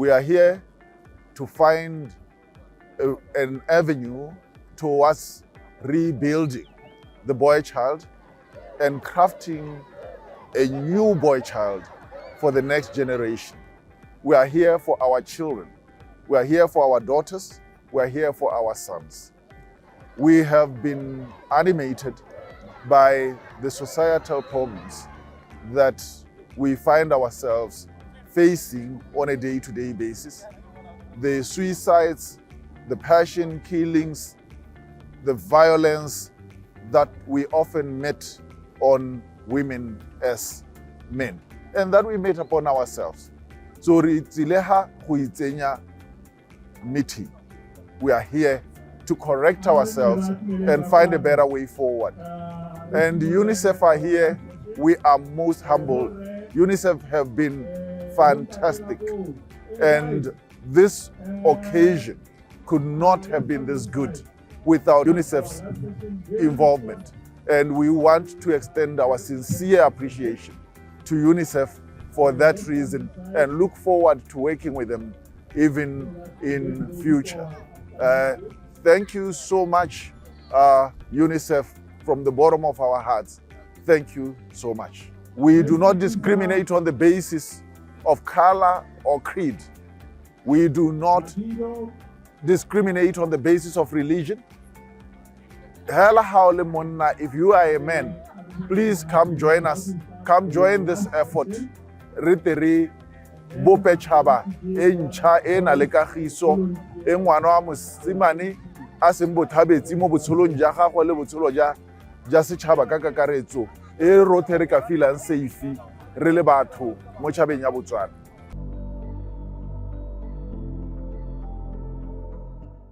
We are here to find an avenue towards rebuilding the boy child and crafting a new boy child for the next generation. We are here for our children. We are here for our daughters. We are here for our sons. We have been animated by the societal problems that we find ourselves facing on a day-to-day basis. The suicides, the passion killings, the violence that we often met on women as men, and that we met upon ourselves. So meeting. We are here to correct ourselves and find a better way forward. And UNICEF are here. We are most humble. UNICEF have been fantastic. And this occasion could not have been this good without UNICEF's involvement. And we want to extend our sincere appreciation to UNICEF for that reason and look forward to working with them even in future. Thank you so much, UNICEF, from the bottom of our hearts. Thank you so much. We do not discriminate on the basis of color or creed. We do not discriminate on the basis of religion. If you are a man, please come join us. Come join this effort. Bope chaba encha ena le kagiso e ngwana wa mosimane a se mbothabetsi mo botsholong ja gagwe le botsholo ja setšhaba ka kakaretso e rothe re ka feelang safe re le batho mo tšhabeng ya Botswana.